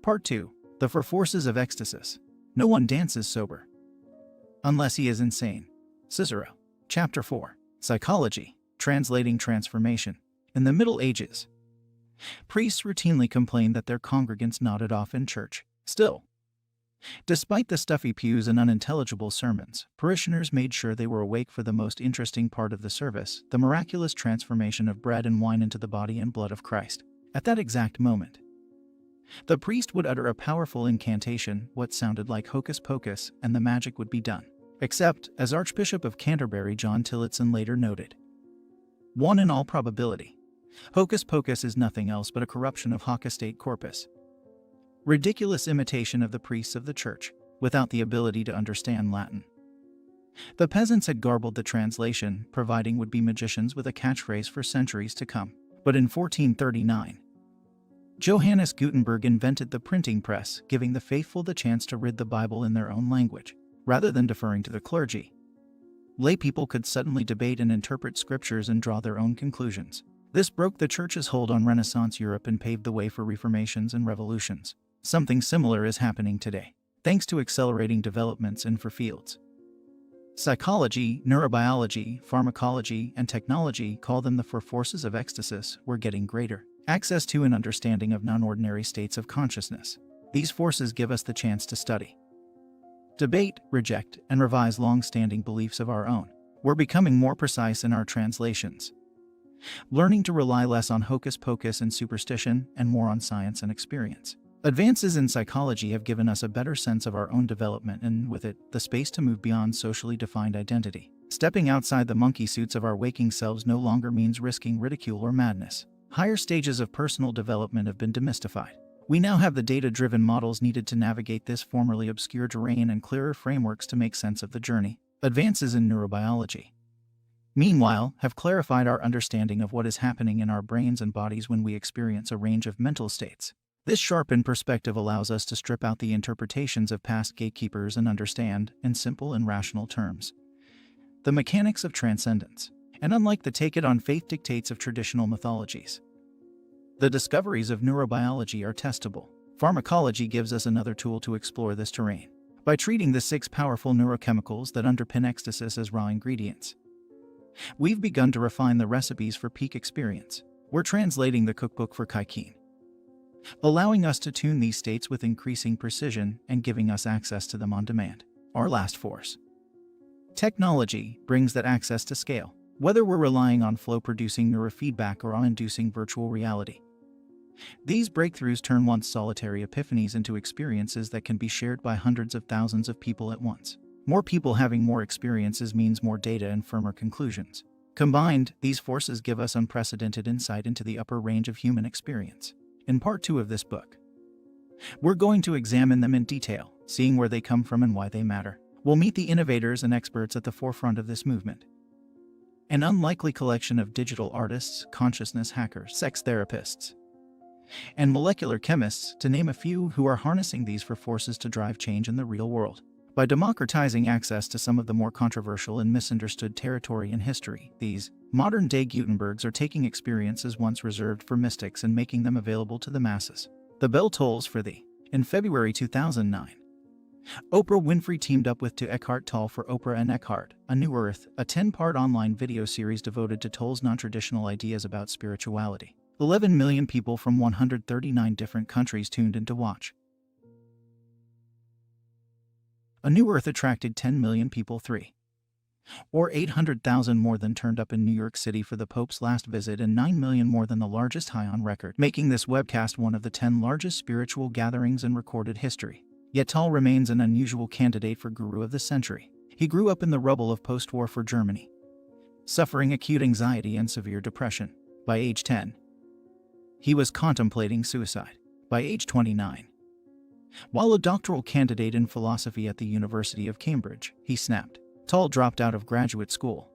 Part 2. The Four Forces of Ecstasis. No one dances sober unless he is insane. Cicero. Chapter 4. Psychology. Translating transformation. In the Middle Ages, priests routinely complained that their congregants nodded off in church. Still, despite the stuffy pews and unintelligible sermons, parishioners made sure they were awake for the most interesting part of the service, the miraculous transformation of bread and wine into the body and blood of Christ. At that exact moment, the priest would utter a powerful incantation, what sounded like hocus pocus, and the magic would be done. Except, as Archbishop of Canterbury John Tillotson later noted, one in all probability, hocus pocus is nothing else but a corruption of hoc estate corpus. Ridiculous imitation of the priests of the church, without the ability to understand Latin. The peasants had garbled the translation, providing would-be magicians with a catchphrase for centuries to come. But in 1439, Johannes Gutenberg invented the printing press, giving the faithful the chance to read the Bible in their own language, rather than deferring to the clergy. Lay people could suddenly debate and interpret scriptures and draw their own conclusions. This broke the church's hold on Renaissance Europe and paved the way for reformations and revolutions. Something similar is happening today, thanks to accelerating developments in four fields. Psychology, neurobiology, pharmacology, and technology, call them the four forces of ecstasis, were getting greater access to and understanding of non-ordinary states of consciousness. These forces give us the chance to study, debate, reject, and revise long-standing beliefs of our own. We're becoming more precise in our translations, learning to rely less on hocus pocus and superstition and more on science and experience. Advances in psychology have given us a better sense of our own development and, with it, the space to move beyond socially defined identity. Stepping outside the monkey suits of our waking selves no longer means risking ridicule or madness. Higher stages of personal development have been demystified. We now have the data-driven models needed to navigate this formerly obscure terrain and clearer frameworks to make sense of the journey. Advances in neurobiology, meanwhile, have clarified our understanding of what is happening in our brains and bodies when we experience a range of mental states. This sharpened perspective allows us to strip out the interpretations of past gatekeepers and understand, in simple and rational terms, the mechanics of transcendence. And unlike the take-it-on-faith dictates of traditional mythologies, the discoveries of neurobiology are testable. Pharmacology gives us another tool to explore this terrain. By treating the 6 powerful neurochemicals that underpin ecstasis as raw ingredients, we've begun to refine the recipes for peak experience. We're translating the cookbook for Kaikin, allowing us to tune these states with increasing precision and giving us access to them on demand. Our last force, technology, brings that access to scale. Whether we're relying on flow-producing neurofeedback or on inducing virtual reality, these breakthroughs turn once solitary epiphanies into experiences that can be shared by hundreds of thousands of people at once. More people having more experiences means more data and firmer conclusions. Combined, these forces give us unprecedented insight into the upper range of human experience. In Part 2 of this book, we're going to examine them in detail, seeing where they come from and why they matter. We'll meet the innovators and experts at the forefront of this movement. An unlikely collection of digital artists, consciousness hackers, sex therapists, and molecular chemists, to name a few, who are harnessing these four forces to drive change in the real world. By democratizing access to some of the more controversial and misunderstood territory in history, these modern-day Gutenbergs are taking experiences once reserved for mystics and making them available to the masses. The bell tolls for thee. In February 2009, Oprah Winfrey teamed up with Eckhart Tolle for Oprah and Eckhart, A New Earth, a 10-part online video series devoted to Tolle's non-traditional ideas about spirituality. 11 million people from 139 different countries tuned in to watch. A New Earth attracted 10 million people, or 800,000 more than turned up in New York City for the Pope's last visit and 9 million more than the largest high on record, making this webcast one of the 10 largest spiritual gatherings in recorded history. Yet Tolle remains an unusual candidate for Guru of the Century. He grew up in the rubble of post-war for Germany, suffering acute anxiety and severe depression. By age 10, he was contemplating suicide. By age 29, while a doctoral candidate in philosophy at the University of Cambridge, he snapped. Tolle dropped out of graduate school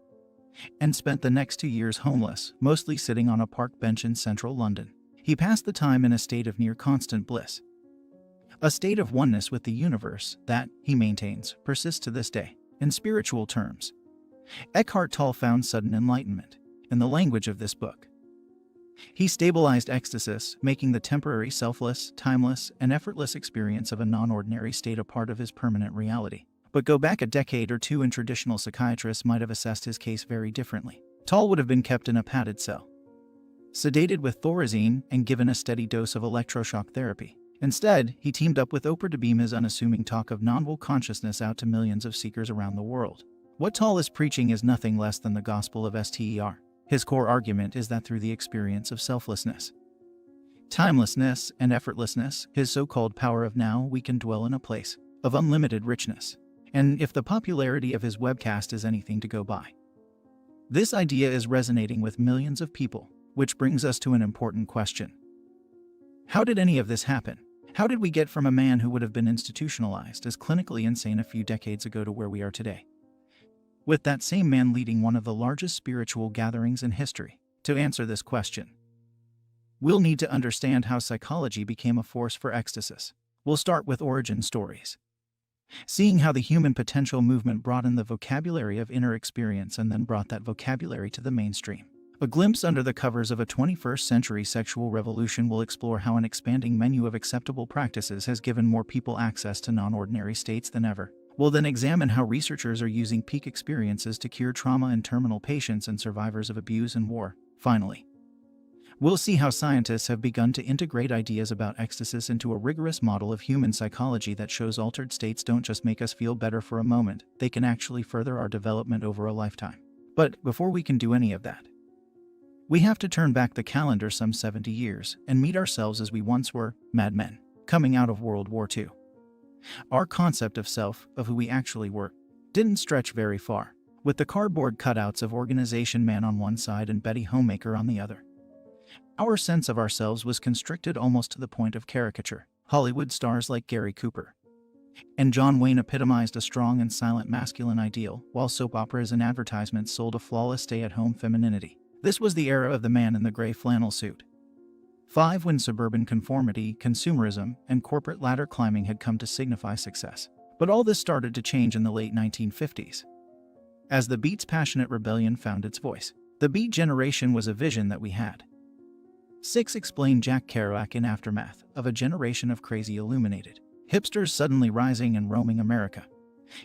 and spent the next 2 years homeless, mostly sitting on a park bench in central London. He passed the time in a state of near constant bliss, a state of oneness with the universe that, he maintains, persists to this day. In spiritual terms, Eckhart Tolle found sudden enlightenment. In the language of this book, He stabilized ecstasis, making the temporary selfless, timeless, and effortless experience of a non-ordinary state a part of his permanent reality. But go back a decade or two and traditional psychiatrists might have assessed his case very differently. Tolle would have been kept in a padded cell, sedated with thorazine, and given a steady dose of electroshock therapy. Instead, he teamed up with Oprah to beam his unassuming talk of non-dual consciousness out to millions of seekers around the world. What Tolle is preaching is nothing less than the gospel of STER. His core argument is that through the experience of selflessness, timelessness, and effortlessness, his so-called power of now, we can dwell in a place of unlimited richness. And if the popularity of his webcast is anything to go by, this idea is resonating with millions of people, which brings us to an important question. How did any of this happen? How did we get from a man who would have been institutionalized as clinically insane a few decades ago to where we are today, with that same man leading one of the largest spiritual gatherings in history? To answer this question, we'll need to understand how psychology became a force for ecstasis. We'll start with origin stories, seeing how the human potential movement broadened the vocabulary of inner experience and then brought that vocabulary to the mainstream. A glimpse under the covers of a 21st century sexual revolution will explore how an expanding menu of acceptable practices has given more people access to non-ordinary states than ever. We'll then examine how researchers are using peak experiences to cure trauma in terminal patients and survivors of abuse and war. Finally, we'll see how scientists have begun to integrate ideas about ecstasis into a rigorous model of human psychology that shows altered states don't just make us feel better for a moment, they can actually further our development over a lifetime. But before we can do any of that, we have to turn back the calendar some 70 years and meet ourselves as we once were, madmen, coming out of World War II. Our concept of self, of who we actually were, didn't stretch very far, with the cardboard cutouts of Organization Man on one side and Betty Homemaker on the other. Our sense of ourselves was constricted almost to the point of caricature. Hollywood stars like Gary Cooper and John Wayne epitomized a strong and silent masculine ideal, while soap operas and advertisements sold a flawless stay-at-home femininity. This was the era of the man in the gray flannel suit. 5 when suburban conformity, consumerism, and corporate ladder climbing had come to signify success. But all this started to change in the late 1950s, as the Beat's passionate rebellion found its voice. The Beat generation was a vision that we had. 6 explained Jack Kerouac in Aftermath, of a generation of crazy illuminated hipsters suddenly rising and roaming America,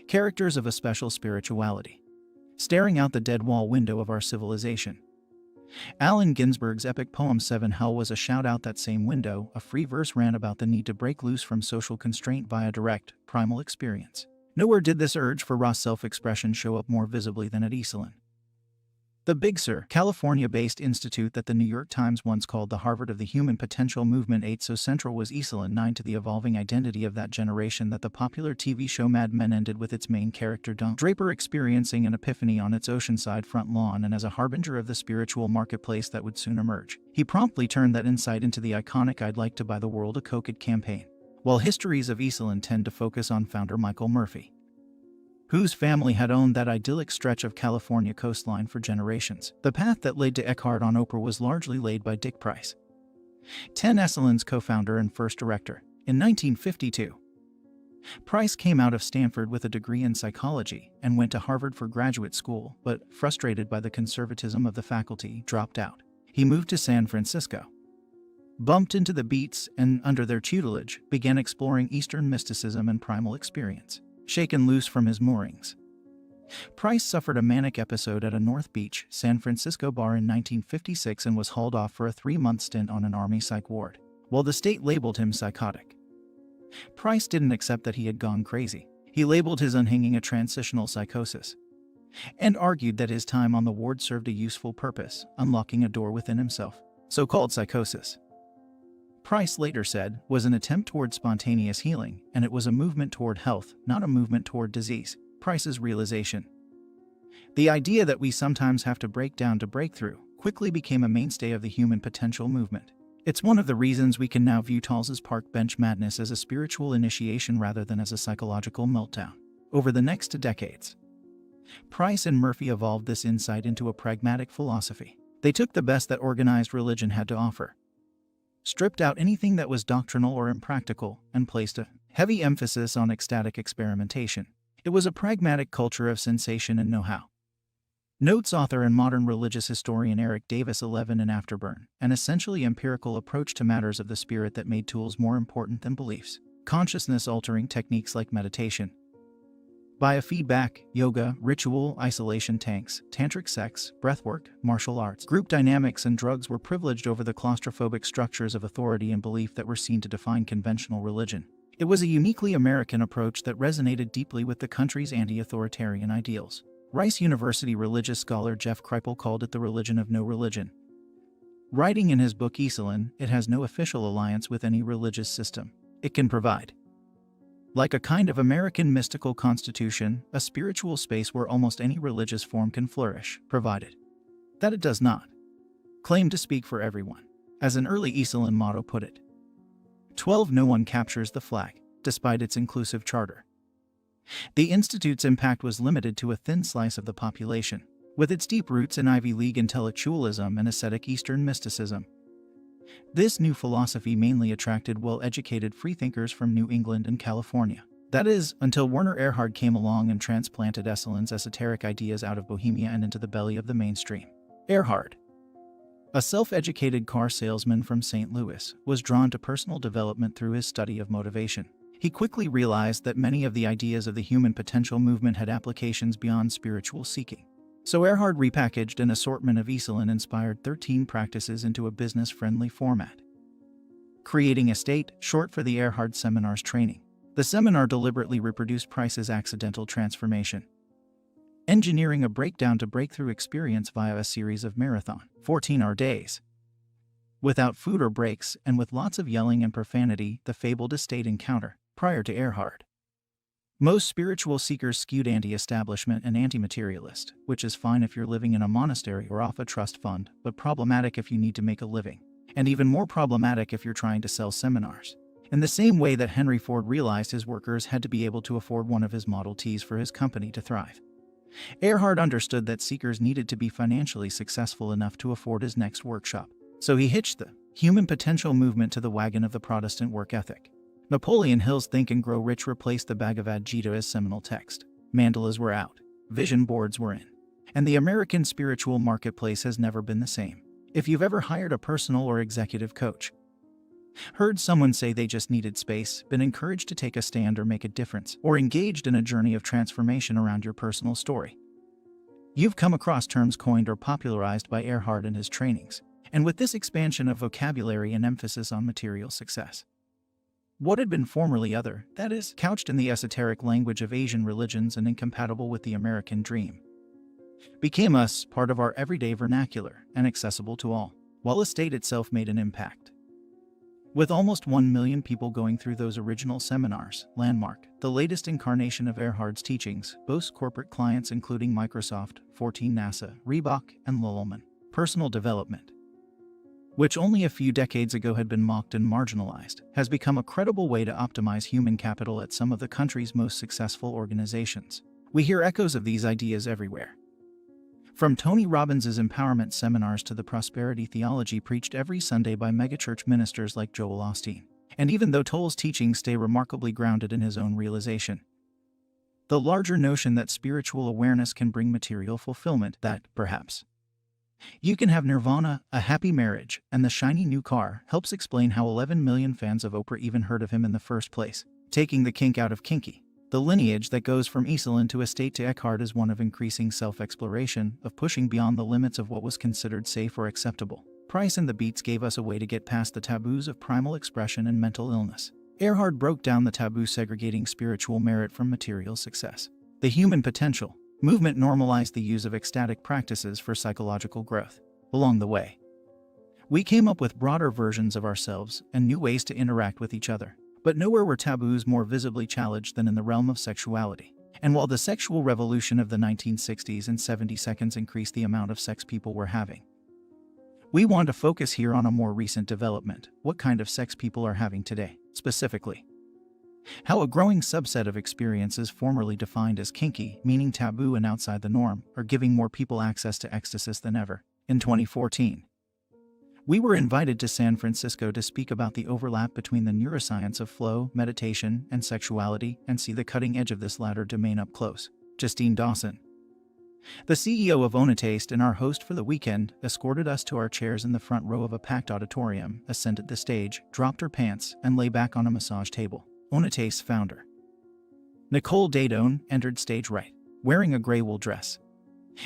characters of a special spirituality, staring out the dead wall window of our civilization. Allen Ginsberg's epic poem 7 Hell was a shout out that same window. A free verse ran about the need to break loose from social constraint via direct, primal experience. Nowhere did this urge for raw self-expression show up more visibly than at Esalen, the Big Sur, California-based institute that the New York Times once called the Harvard of the human potential movement. 8 So central was Esalen 9 to the evolving identity of that generation that the popular TV show Mad Men ended with its main character Don Draper experiencing an epiphany on its oceanside front lawn, and as a harbinger of the spiritual marketplace that would soon emerge, he promptly turned that insight into the iconic I'd Like to Buy the World a Coke campaign. While histories of Esalen tend to focus on founder Michael Murphy, whose family had owned that idyllic stretch of California coastline for generations, the path that led to Eckhart on Oprah was largely laid by Dick Price, 10 Esalen's co-founder and first director. In 1952, Price came out of Stanford with a degree in psychology and went to Harvard for graduate school, but, frustrated by the conservatism of the faculty, dropped out. He moved to San Francisco, bumped into the Beats, and, under their tutelage, began exploring Eastern mysticism and primal experience. Shaken loose from his moorings, Price suffered a manic episode at a North Beach, San Francisco bar in 1956 and was hauled off for a 3-month stint on an Army psych ward. While the state labeled him psychotic, Price didn't accept that he had gone crazy. He labeled his unhinging a transitional psychosis and argued that his time on the ward served a useful purpose, unlocking a door within himself. So-called psychosis, Price later said, was an attempt toward spontaneous healing, and it was a movement toward health, not a movement toward disease. Price's realization, the idea that we sometimes have to break down to break through, quickly became a mainstay of the human potential movement. It's one of the reasons we can now view Tolle's park bench madness as a spiritual initiation rather than as a psychological meltdown. Over the next 2 decades, Price and Murphy evolved this insight into a pragmatic philosophy. They took the best that organized religion had to offer, stripped out anything that was doctrinal or impractical, and placed a heavy emphasis on ecstatic experimentation. It was a pragmatic culture of sensation and know-how. Notes author and modern religious historian Eric Davis 11 and Afterburn, an essentially empirical approach to matters of the spirit that made tools more important than beliefs. Consciousness-altering techniques like meditation, biofeedback, yoga, ritual, isolation tanks, tantric sex, breathwork, martial arts, group dynamics, and drugs were privileged over the claustrophobic structures of authority and belief that were seen to define conventional religion. It was a uniquely American approach that resonated deeply with the country's anti-authoritarian ideals. Rice University religious scholar Jeff Kripal called it the religion of no religion. Writing in his book Esalen, it has no official alliance with any religious system. It can provide, like a kind of American mystical constitution, a spiritual space where almost any religious form can flourish, provided that it does not claim to speak for everyone. As an early Esalen motto put it, 12 No one captures the flag, despite its inclusive charter. The Institute's impact was limited to a thin slice of the population, with its deep roots in Ivy League intellectualism and ascetic Eastern mysticism. This new philosophy mainly attracted well-educated freethinkers from New England and California. That is, until Werner Erhard came along and transplanted Esalen's esoteric ideas out of Bohemia and into the belly of the mainstream. Erhard, a self-educated car salesman from St. Louis, was drawn to personal development through his study of motivation. He quickly realized that many of the ideas of the human potential movement had applications beyond spiritual seeking. So Erhard repackaged an assortment of Esalen-inspired 13 practices into a business-friendly format, creating Estate, short for the Erhard Seminars training. The seminar deliberately reproduced Price's accidental transformation, engineering a breakdown to breakthrough experience via a series of marathon, 14-hour days, without food or breaks and with lots of yelling and profanity, the fabled Estate encounter. Prior to Erhard, most spiritual seekers skewed anti-establishment and anti-materialist, which is fine if you're living in a monastery or off a trust fund, but problematic if you need to make a living, and even more problematic if you're trying to sell seminars. In the same way that Henry Ford realized his workers had to be able to afford one of his Model Ts for his company to thrive, Erhard understood that seekers needed to be financially successful enough to afford his next workshop. So he hitched the human potential movement to the wagon of the Protestant work ethic. Napoleon Hill's Think and Grow Rich replaced the Bhagavad Gita as seminal text. Mandalas were out, vision boards were in, and the American spiritual marketplace has never been the same. If you've ever hired a personal or executive coach, heard someone say they just needed space, been encouraged to take a stand or make a difference, or engaged in a journey of transformation around your personal story, you've come across terms coined or popularized by Erhard and his trainings. And with this expansion of vocabulary and emphasis on material success, what had been formerly other, that is, couched in the esoteric language of Asian religions and incompatible with the American dream, became us, part of our everyday vernacular, and accessible to all, while Estate itself made an impact. With almost 1 million people going through those original seminars, Landmark, the latest incarnation of Erhard's teachings, boasts corporate clients including Microsoft, 14 NASA, Reebok, and Lululemon. Personal development, which only a few decades ago had been mocked and marginalized, has become a credible way to optimize human capital at some of the country's most successful organizations. We hear echoes of these ideas everywhere. From Tony Robbins' empowerment seminars to the prosperity theology preached every Sunday by megachurch ministers like Joel Osteen. And even though Tolle's teachings stay remarkably grounded in his own realization, the larger notion that spiritual awareness can bring material fulfillment, that, perhaps, you can have nirvana, a happy marriage, and the shiny new car, helps explain how 11 million fans of Oprah even heard of him in the first place. Taking the kink out of kinky. The lineage that goes from Esalen to Estate to Eckhart is one of increasing self-exploration, of pushing beyond the limits of what was considered safe or acceptable. Price and the Beats gave us a way to get past the taboos of primal expression and mental illness. Erhard broke down the taboo segregating spiritual merit from material success. The human potential movement normalized the use of ecstatic practices for psychological growth. Along the way, we came up with broader versions of ourselves and new ways to interact with each other. But nowhere were taboos more visibly challenged than in the realm of sexuality. And while the sexual revolution of the 1960s and 70s increased the amount of sex people were having, we want to focus here on a more recent development: what kind of sex people are having today. Specifically, how a growing subset of experiences formerly defined as kinky, meaning taboo and outside the norm, are giving more people access to ecstasis than ever. In 2014, we were invited to San Francisco to speak about the overlap between the neuroscience of flow, meditation, and sexuality, and see the cutting edge of this latter domain up close. Justine Dawson, The CEO of Onataste and our host for the weekend escorted us to our chairs in the front row of a packed auditorium, ascended the stage, dropped her pants, and lay back on a massage table. Onataste's founder, Nicole Dadone, entered stage right, wearing a gray wool dress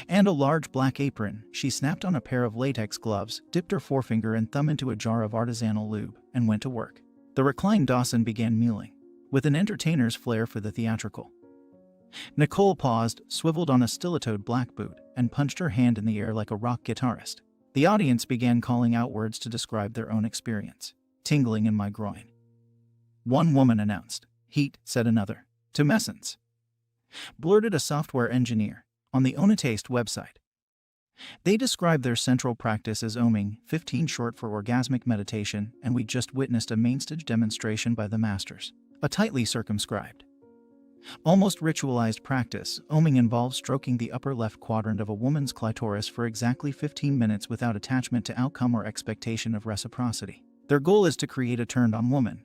and a large black apron. She snapped on a pair of latex gloves, dipped her forefinger and thumb into a jar of artisanal lube, and went to work. The reclined Dawson began mewling, with an entertainer's flair for the theatrical. Nicole paused, swiveled on a stilettoed black boot, and punched her hand in the air like a rock guitarist. The audience began calling out words to describe their own experience. Tingling in my groin, one woman announced. Heat, said another. Tumescence, blurted a software engineer on the Onataste website. They described their central practice as oming, 15 short for orgasmic meditation, and we just witnessed a mainstage demonstration by the masters. A tightly circumscribed, almost ritualized practice. Oming involves stroking the upper left quadrant of a woman's clitoris for exactly 15 minutes without attachment to outcome or expectation of reciprocity. Their goal is to create a turned-on woman,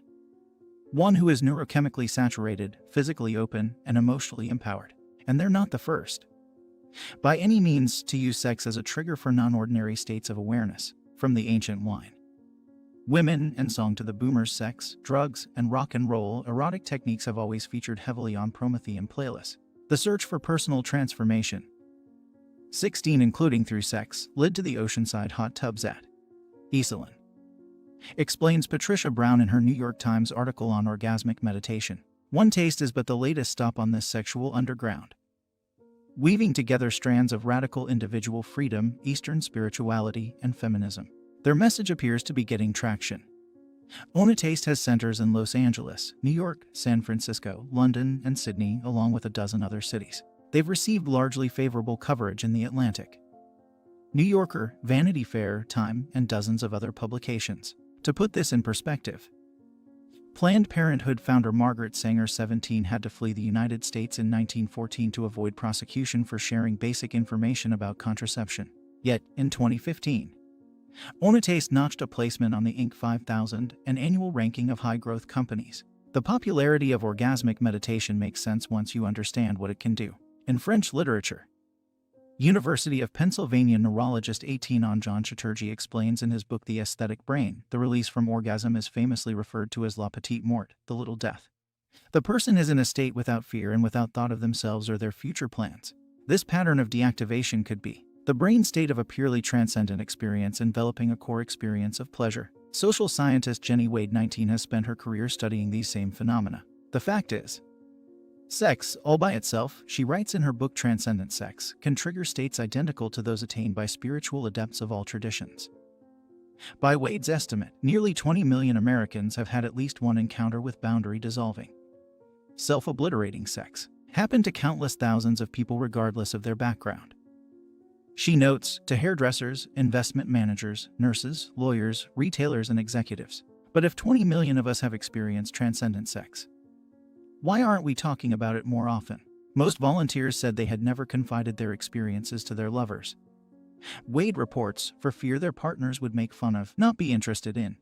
one who is neurochemically saturated, physically open, and emotionally empowered. And they're not the first, by any means, to use sex as a trigger for non-ordinary states of awareness. From the ancient wine, women, and song to the boomers, sex, drugs, and rock and roll, erotic techniques have always featured heavily on Promethean playlists. The search for personal transformation, 16 including through sex, led to the oceanside hot tubs at Esalen, explains Patricia Brown in her New York Times article on orgasmic meditation. One taste is but the latest stop on this sexual underground, weaving together strands of radical individual freedom, Eastern spirituality, and feminism. Their message appears to be getting traction. Onataste has centers in Los Angeles, New York, San Francisco, London, and Sydney, along with a dozen other cities. They've received largely favorable coverage in The Atlantic, New Yorker, Vanity Fair, Time, and dozens of other publications. To put this in perspective, Planned Parenthood founder Margaret Sanger, 17, had to flee the United States in 1914 to avoid prosecution for sharing basic information about contraception. Yet, in 2015, Onataste notched a placement on the Inc. 5000, an annual ranking of high-growth companies. The popularity of orgasmic meditation makes sense once you understand what it can do. In French literature, University of Pennsylvania neurologist 18 Anjan Chatterjee explains in his book The Aesthetic Brain, the release from orgasm is famously referred to as la petite mort, the little death. The person is in a state without fear and without thought of themselves or their future plans. This pattern of deactivation could be the brain state of a purely transcendent experience enveloping a core experience of pleasure. Social scientist Jenny Wade, 19, has spent her career studying these same phenomena. The fact is, sex, all by itself, she writes in her book Transcendent Sex, can trigger states identical to those attained by spiritual adepts of all traditions. By Wade's estimate, nearly 20 million Americans have had at least one encounter with boundary-dissolving, self-obliterating sex. Happened to countless thousands of people regardless of their background. She notes, to hairdressers, investment managers, nurses, lawyers, retailers, and executives. But if 20 million of us have experienced transcendent sex, why aren't we talking about it more often? Most volunteers said they had never confided their experiences to their lovers. Wade reports, for fear their partners would make fun of, not be interested in,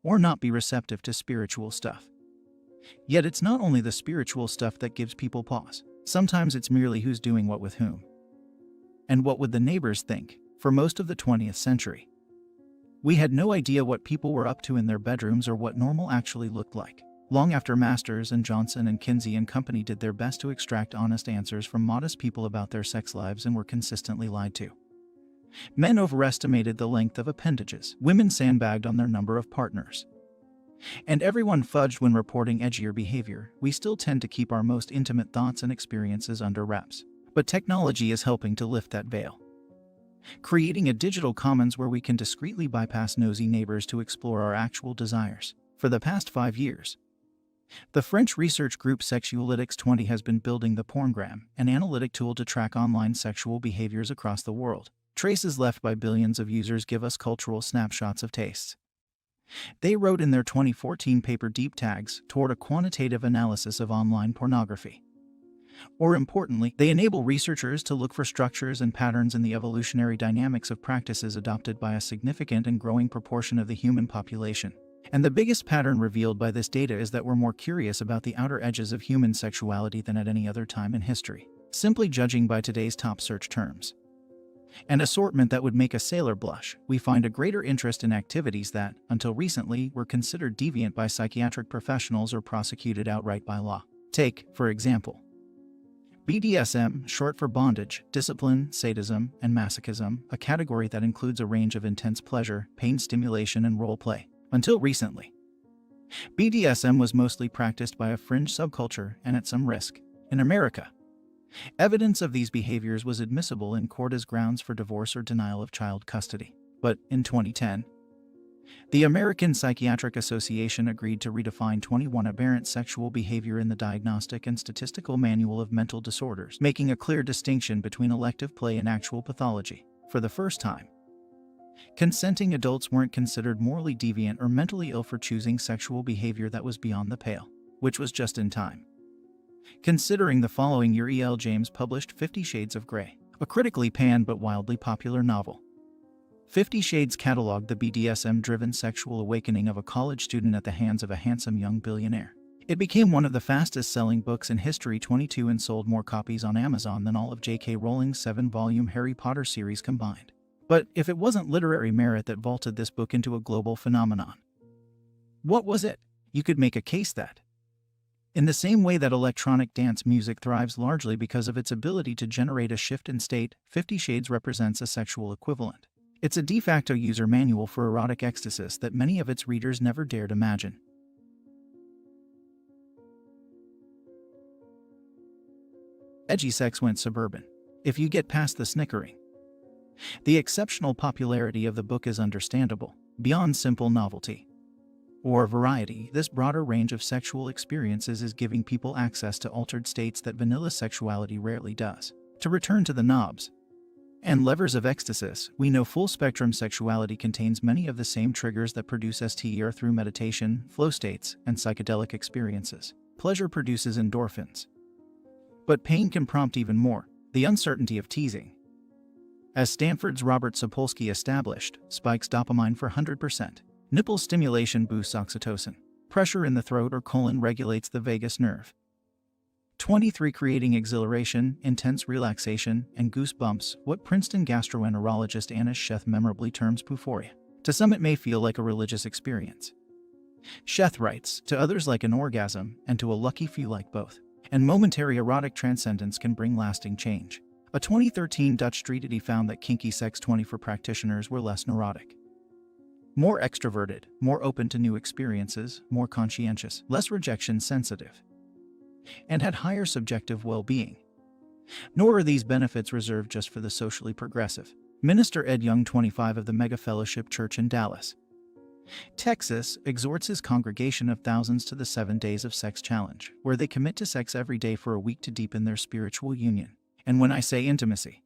or not be receptive to spiritual stuff. Yet it's not only the spiritual stuff that gives people pause. Sometimes it's merely who's doing what with whom. And what would the neighbors think? For most of the 20th century, we had no idea what people were up to in their bedrooms or what normal actually looked like. Long after Masters and Johnson and Kinsey and company did their best to extract honest answers from modest people about their sex lives and were consistently lied to. Men overestimated the length of appendages. Women sandbagged on their number of partners. And everyone fudged when reporting edgier behavior. We still tend to keep our most intimate thoughts and experiences under wraps. But technology is helping to lift that veil, creating a digital commons where we can discreetly bypass nosy neighbors to explore our actual desires. For the past 5 years, the French research group Sexuality 20 has been building the Porngram, an analytic tool to track online sexual behaviors across the world. Traces left by billions of users give us cultural snapshots of tastes. They wrote in their 2014 paper Deep Tags toward a quantitative analysis of online pornography. Or importantly, they enable researchers to look for structures and patterns in the evolutionary dynamics of practices adopted by a significant and growing proportion of the human population. And the biggest pattern revealed by this data is that we're more curious about the outer edges of human sexuality than at any other time in history. simply judging by today's top search terms. An assortment that would make a sailor blush. We find a greater interest in activities that, until recently, were considered deviant by psychiatric professionals or prosecuted outright by law. Take, for example, BDSM, short for bondage, discipline, sadism, and masochism, a category that includes a range of intense pleasure, pain stimulation, and role play. Until recently, BDSM was mostly practiced by a fringe subculture and at some risk. In America, evidence of these behaviors was admissible in court as grounds for divorce or denial of child custody. But in 2010, the American Psychiatric Association agreed to redefine 21 aberrant sexual behavior in the Diagnostic and Statistical Manual of Mental Disorders, making a clear distinction between elective play and actual pathology. For the first time, consenting adults weren't considered morally deviant or mentally ill for choosing sexual behavior that was beyond the pale, which was just in time. Considering the following year, E.L. James published 50 Shades of Grey, a critically panned but wildly popular novel. 50 Shades cataloged the BDSM-driven sexual awakening of a college student at the hands of a handsome young billionaire. It became one of the fastest-selling books in history, 22, and sold more copies on Amazon than all of J.K. Rowling's 7-volume Harry Potter series combined. But if it wasn't literary merit that vaulted this book into a global phenomenon, what was it? You could make a case that, in the same way that electronic dance music thrives largely because of its ability to generate a shift in state, 50 Shades represents a sexual equivalent. It's a de facto user manual for erotic ecstasis that many of its readers never dared imagine. Edgy sex went suburban. If you get past the snickering, the exceptional popularity of the book is understandable. Beyond simple novelty or variety, this broader range of sexual experiences is giving people access to altered states that vanilla sexuality rarely does. To return to the knobs and levers of ecstasis, we know full-spectrum sexuality contains many of the same triggers that produce STER through meditation, flow states, and psychedelic experiences. Pleasure produces endorphins, but pain can prompt even more: the uncertainty of teasing. As Stanford's Robert Sapolsky established, spikes dopamine for 100%. Nipple stimulation boosts oxytocin. Pressure in the throat or colon regulates the vagus nerve. 23. Creating exhilaration, intense relaxation, and goosebumps, what Princeton gastroenterologist Anna Sheth memorably terms euphoria. To some it may feel like a religious experience. Sheth writes, to others like an orgasm, and to a lucky few like both. And momentary erotic transcendence can bring lasting change. A 2013 Dutch study found that kinky sex 24 practitioners were less neurotic, more extroverted, more open to new experiences, more conscientious, less rejection sensitive, and had higher subjective well-being. Nor are these benefits reserved just for the socially progressive. Minister Ed Young, 25, of the Mega Fellowship Church in Dallas, Texas, exhorts his congregation of thousands to the 7 Days of Sex Challenge, where they commit to sex every day for a week to deepen their spiritual union. And when I say intimacy,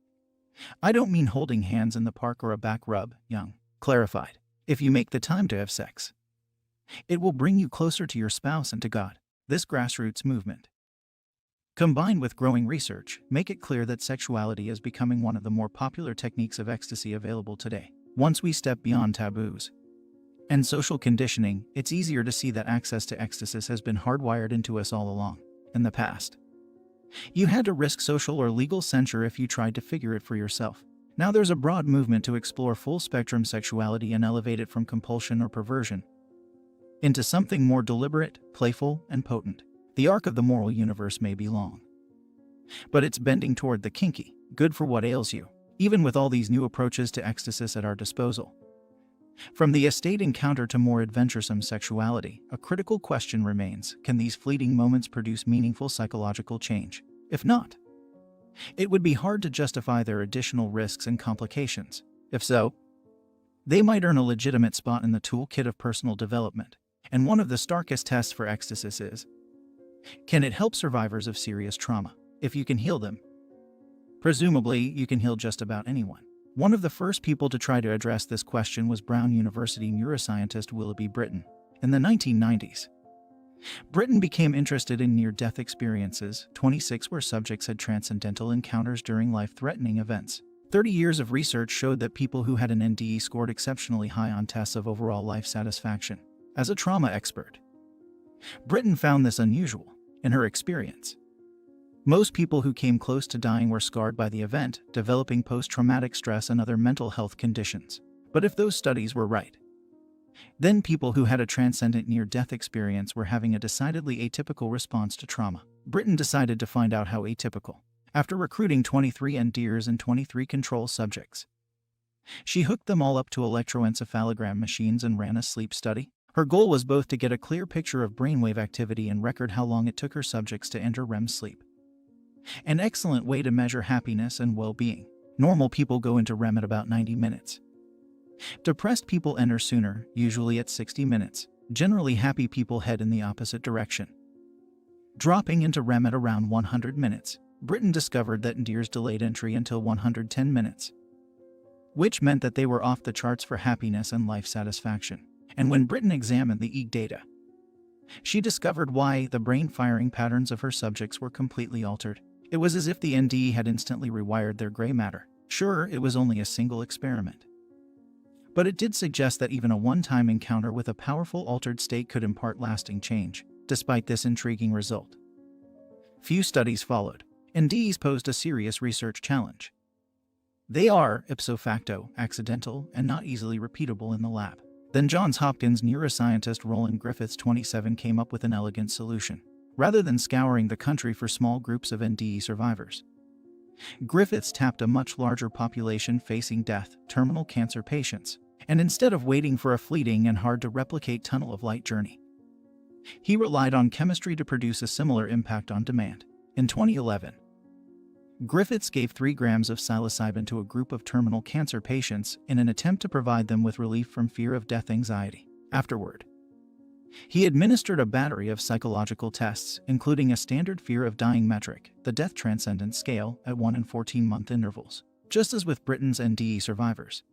I don't mean holding hands in the park or a back rub, Young clarified. If you make the time to have sex, it will bring you closer to your spouse and to God. This grassroots movement, combined with growing research, make it clear that sexuality is becoming one of the more popular techniques of ecstasy available today. Once we step beyond taboos and social conditioning, it's easier to see that access to ecstasy has been hardwired into us all along. In the past, you had to risk social or legal censure if you tried to figure it for yourself. Now there's a broad movement to explore full-spectrum sexuality and elevate it from compulsion or perversion into something more deliberate, playful, and potent. The arc of the moral universe may be long, but it's bending toward the kinky, good for what ails you. Even with all these new approaches to ecstasy at our disposal, from the estate encounter to more adventuresome sexuality, a critical question remains: can these fleeting moments produce meaningful psychological change? If not, it would be hard to justify their additional risks and complications. If so, they might earn a legitimate spot in the toolkit of personal development. And one of the starkest tests for ecstasy is, can it help survivors of serious trauma? If you can heal them, presumably you can heal just about anyone. One of the first people to try to address this question was Brown University neuroscientist Willoughby Britton. In the 1990s, Britton became interested in near-death experiences, 26 where subjects had transcendental encounters during life-threatening events. 30 years of research showed that people who had an NDE scored exceptionally high on tests of overall life satisfaction. As a trauma expert, Britton found this unusual. In her experience, Most people who came close to dying were scarred by the event, developing post-traumatic stress and other mental health conditions. But if those studies were right, then people who had a transcendent near-death experience were having a decidedly atypical response to trauma. Britain decided to find out how atypical. After recruiting 23 NDers and 23 control subjects, she hooked them all up to electroencephalogram machines and ran a sleep study. Her goal was both to get a clear picture of brainwave activity and record how long it took her subjects to enter REM sleep. An excellent way to measure happiness and well-being. Normal people go into REM at about 90 minutes. Depressed people enter sooner, usually at 60 minutes. Generally, happy people head in the opposite direction, dropping into REM at around 100 minutes. Britain discovered that NDers delayed entry until 110 minutes, which meant that they were off the charts for happiness and life satisfaction. And when Britain examined the EEG data, she discovered why the brain firing patterns of her subjects were completely altered. It was as if the NDE had instantly rewired their gray matter. Sure, it was only a single experiment, but it did suggest that even a one-time encounter with a powerful altered state could impart lasting change. Despite this intriguing result, few studies followed. NDEs posed a serious research challenge. They are, ipso facto, accidental and not easily repeatable in the lab. Then Johns Hopkins neuroscientist Roland Griffiths 27 came up with an elegant solution. Rather than scouring the country for small groups of NDE survivors, Griffiths tapped a much larger population facing death, terminal cancer patients, and instead of waiting for a fleeting and hard-to-replicate tunnel of light journey, he relied on chemistry to produce a similar impact on demand. In 2011, Griffiths gave 3 grams of psilocybin to a group of terminal cancer patients in an attempt to provide them with relief from fear of death anxiety. Afterward, he administered a battery of psychological tests, including a standard fear of dying metric, the Death Transcendence Scale, at 1 and 14-month intervals. Just as with Britain's NDE survivors,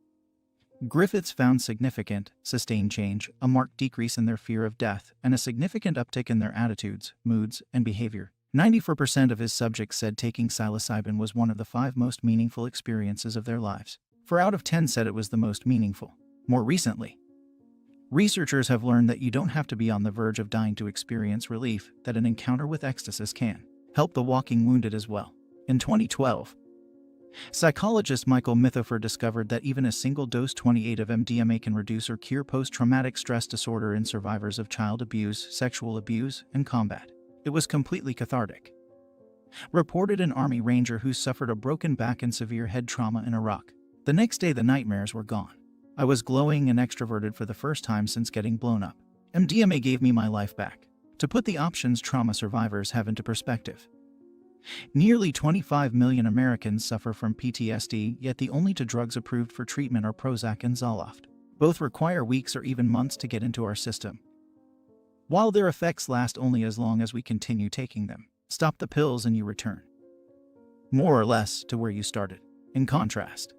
Griffiths found significant, sustained change, a marked decrease in their fear of death, and a significant uptick in their attitudes, moods, and behavior. 94% of his subjects said taking psilocybin was one of the 5 most meaningful experiences of their lives. 4 out of 10 said it was the most meaningful. More recently, researchers have learned that you don't have to be on the verge of dying to experience relief, that an encounter with Ecstasis can help the walking wounded as well. In 2012, psychologist Michael Mithofer discovered that even a single dose 28 of MDMA can reduce or cure post-traumatic stress disorder in survivors of child abuse, sexual abuse, and combat. It was completely cathartic, reported an Army Ranger who suffered a broken back and severe head trauma in Iraq. The next day the nightmares were gone. I was glowing and extroverted for the first time since getting blown up. MDMA gave me my life back. To put the options trauma survivors have into perspective, nearly 25 million Americans suffer from PTSD, yet the only 2 drugs approved for treatment are Prozac and Zoloft. Both require weeks or even months to get into our system, while their effects last only as long as we continue taking them. Stop the pills and you return, more or less, to where you started. In contrast,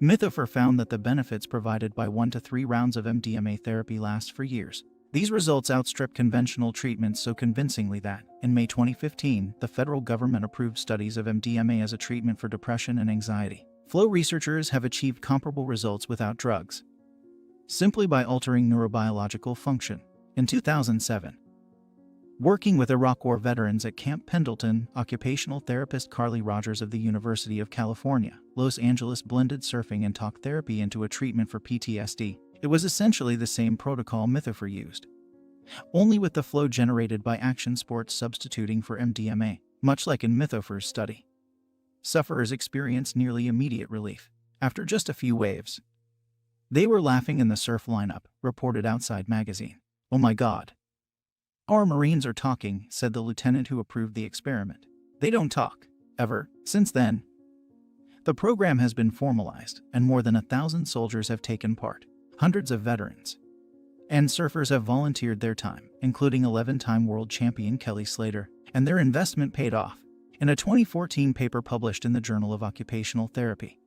Mithofer found that the benefits provided by 1 to 3 rounds of MDMA therapy last for years. These results outstrip conventional treatments so convincingly that, in May 2015, the federal government approved studies of MDMA as a treatment for depression and anxiety. Flow researchers have achieved comparable results without drugs, simply by altering neurobiological function. In 2007, working with Iraq War veterans at Camp Pendleton, occupational therapist Carly Rogers of the University of California, Los Angeles blended surfing and talk therapy into a treatment for PTSD. It was essentially the same protocol Mithofer used, only with the flow generated by action sports substituting for MDMA. Much like in Mithofer's study, sufferers experienced nearly immediate relief. After just a few waves, they were laughing in the surf lineup, reported Outside magazine. "Oh my God. Our Marines are talking," said the lieutenant who approved the experiment. "They don't talk, ever." Since then, the program has been formalized, and more than 1,000 soldiers have taken part. Hundreds of veterans and surfers have volunteered their time, including 11-time world champion Kelly Slater, and their investment paid off. In a 2014 paper published in the Journal of Occupational Therapy,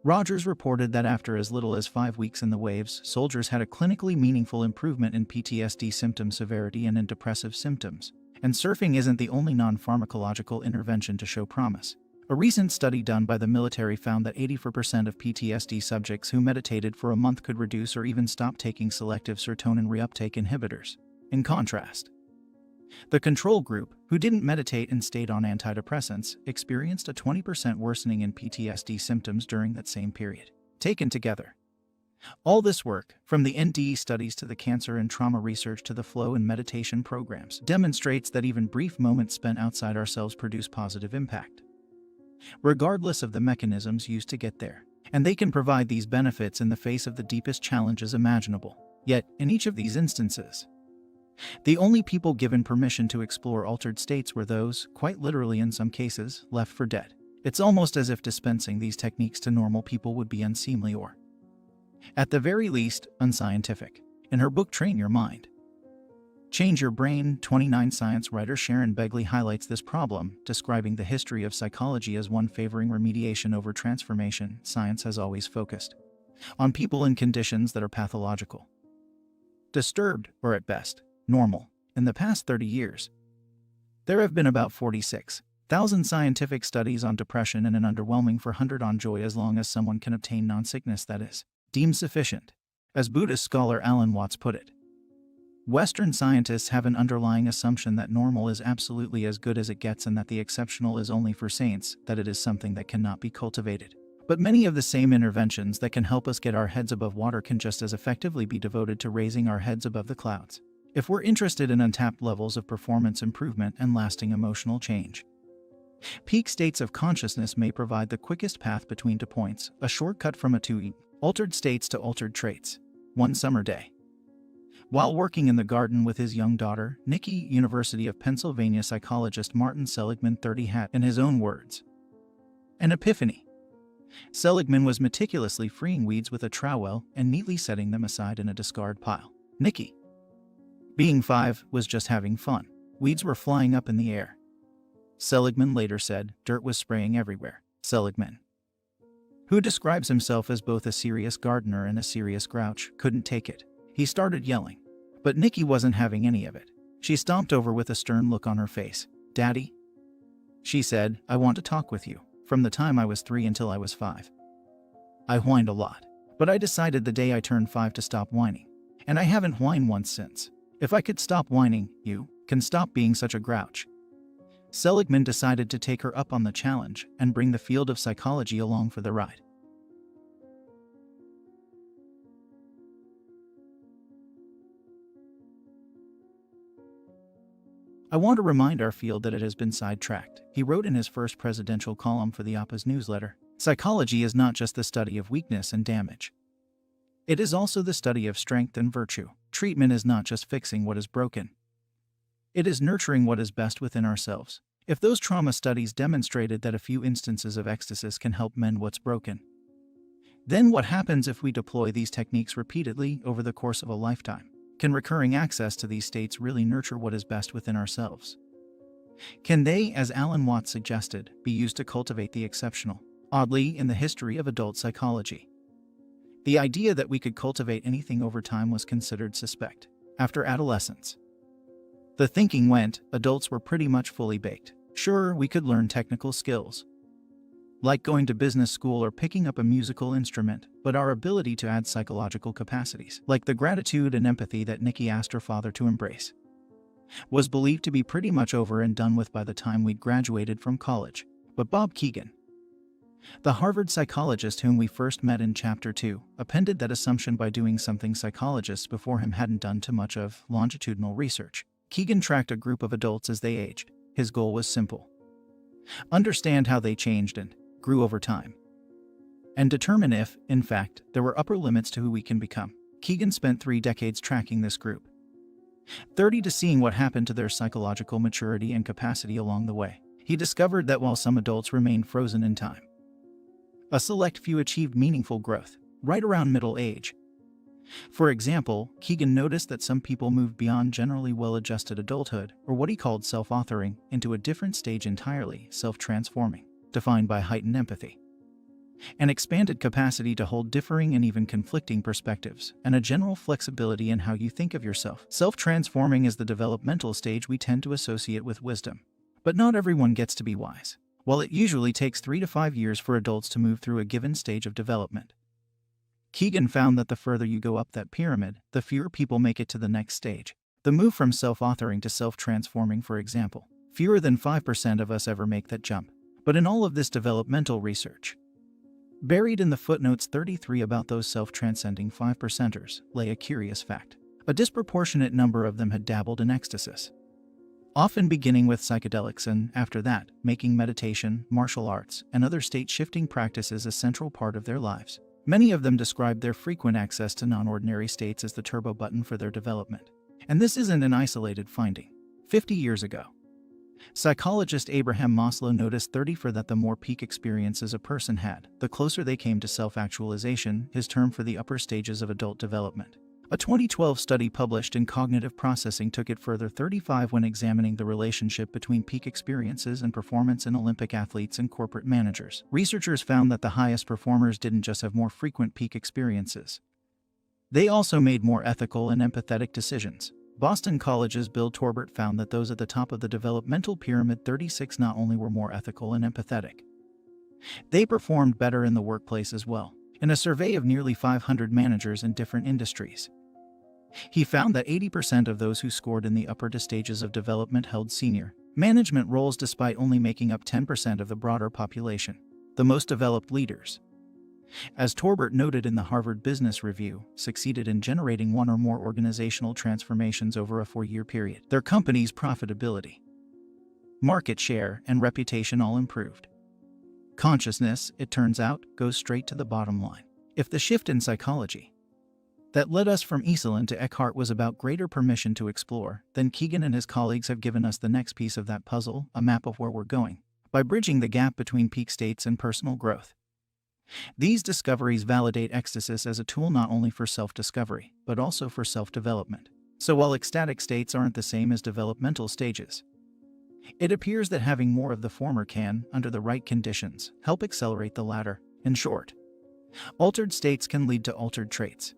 Rogers reported that after as little as 5 weeks in the waves, soldiers had a clinically meaningful improvement in PTSD symptom severity and in depressive symptoms. And surfing isn't the only non-pharmacological intervention to show promise. A recent study done by the military found that 84% of PTSD subjects who meditated for a month could reduce or even stop taking selective serotonin reuptake inhibitors. In contrast, The control group, who didn't meditate and stayed on antidepressants, experienced a 20% worsening in PTSD symptoms during that same period. Taken together, all this work, from the NDE studies to the cancer and trauma research to the flow and meditation programs, demonstrates that even brief moments spent outside ourselves produce positive impact, regardless of the mechanisms used to get there. And they can provide these benefits in the face of the deepest challenges imaginable. Yet, in each of these instances, the only people given permission to explore altered states were those, quite literally in some cases, left for dead. It's almost as if dispensing these techniques to normal people would be unseemly or, at the very least, unscientific. In her book Train Your Mind, Change Your Brain, 29 science writer Sharon Begley highlights this problem, describing the history of psychology as one favoring remediation over transformation. Science has always focused on people in conditions that are pathological, disturbed, or at best, normal. In the past 30 years, there have been about 46,000 scientific studies on depression and an underwhelming 400 on joy, as long as someone can obtain non-sickness that is deemed sufficient. As Buddhist scholar Alan Watts put it, Western scientists have an underlying assumption that normal is absolutely as good as it gets and that the exceptional is only for saints, that it is something that cannot be cultivated. But many of the same interventions that can help us get our heads above water can just as effectively be devoted to raising our heads above the clouds, if we're interested in untapped levels of performance improvement and lasting emotional change. Peak states of consciousness may provide the quickest path between two points, a shortcut from altered states to altered traits. One summer day, while working in the garden with his young daughter, Nikki, University of Pennsylvania psychologist Martin Seligman 30 had, in his own words, an epiphany. Seligman was meticulously freeing weeds with a trowel and neatly setting them aside in a discard pile. Nikki, being 5, was just having fun. Weeds were flying up in the air. Seligman later said dirt was spraying everywhere. Seligman, who describes himself as both a serious gardener and a serious grouch, couldn't take it. He started yelling. But Nikki wasn't having any of it. She stomped over with a stern look on her face. "Daddy," she said, "I want to talk with you. From the time I was 3 until I was 5. I whined a lot. But I decided the day I turned 5 to stop whining. And I haven't whined once since. If I could stop whining, you can stop being such a grouch." Seligman decided to take her up on the challenge and bring the field of psychology along for the ride. "I want to remind our field that it has been sidetracked," he wrote in his first presidential column for the Oppa's newsletter. "Psychology is not just the study of weakness and damage. It is also the study of strength and virtue. Treatment is not just fixing what is broken. It is nurturing what is best within ourselves. If those trauma studies demonstrated that a few instances of ecstasis can help mend what's broken, then what happens if we deploy these techniques repeatedly over the course of a lifetime? Can recurring access to these states really nurture what is best within ourselves? Can they, as Alan Watts suggested, be used to cultivate the exceptional? Oddly, in the history of adult psychology, the idea that we could cultivate anything over time was considered suspect. After adolescence, the thinking went, adults were pretty much fully baked. Sure, we could learn technical skills, like going to business school or picking up a musical instrument, but our ability to add psychological capacities, like the gratitude and empathy that Nikki asked her father to embrace, was believed to be pretty much over and done with by the time we'd graduated from college. But Bob Keegan, the Harvard psychologist whom we first met in Chapter 2, appended that assumption by doing something psychologists before him hadn't done too much of: longitudinal research. Keegan tracked a group of adults as they aged. His goal was simple: understand how they changed and grew over time, and determine if, in fact, there were upper limits to who we can become. Keegan spent 3 decades tracking this group, 30 to seeing what happened to their psychological maturity and capacity along the way. He discovered that while some adults remained frozen in time, a select few achieved meaningful growth right around middle age. For example, Keegan noticed that some people moved beyond generally well-adjusted adulthood, or what he called self-authoring, into a different stage entirely, self-transforming, defined by heightened empathy, an expanded capacity to hold differing and even conflicting perspectives, and a general flexibility in how you think of yourself. Self-transforming is the developmental stage we tend to associate with wisdom. But not everyone gets to be wise. While it usually takes 3 to 5 years for adults to move through a given stage of development, Keegan found that the further you go up that pyramid, the fewer people make it to the next stage. The move from self-authoring to self-transforming, for example. Fewer than 5% of us ever make that jump. But in all of this developmental research, buried in the footnotes 33 about those self-transcending 5%ers, lay a curious fact. A disproportionate number of them had dabbled in ecstasis, often beginning with psychedelics and, after that, making meditation, martial arts, and other state-shifting practices a central part of their lives. Many of them described their frequent access to non-ordinary states as the turbo button for their development. And this isn't an isolated finding. 50 years ago, psychologist Abraham Maslow noticed 34 that the more peak experiences a person had, the closer they came to self-actualization, his term for the upper stages of adult development. A 2012 study published in Cognitive Processing took it further 35 when examining the relationship between peak experiences and performance in Olympic athletes and corporate managers. Researchers found that the highest performers didn't just have more frequent peak experiences. They also made more ethical and empathetic decisions. Boston College's Bill Torbert found that those at the top of the developmental pyramid 36 not only were more ethical and empathetic, they performed better in the workplace as well. In a survey of nearly 500 managers in different industries, he found that 80% of those who scored in the upper stages of development held senior management roles despite only making up 10% of the broader population. The most developed leaders, as Torbert noted in the Harvard Business Review, succeeded in generating one or more organizational transformations over a 4-year period. Their company's profitability, market share, and reputation all improved. Consciousness, it turns out, goes straight to the bottom line. If the shift in psychology that led us from Esalen to Eckhart was about greater permission to explore, then Keegan and his colleagues have given us the next piece of that puzzle, a map of where we're going, by bridging the gap between peak states and personal growth. These discoveries validate ecstasis as a tool not only for self-discovery, but also for self-development. So while ecstatic states aren't the same as developmental stages, it appears that having more of the former can, under the right conditions, help accelerate the latter. In short, altered states can lead to altered traits.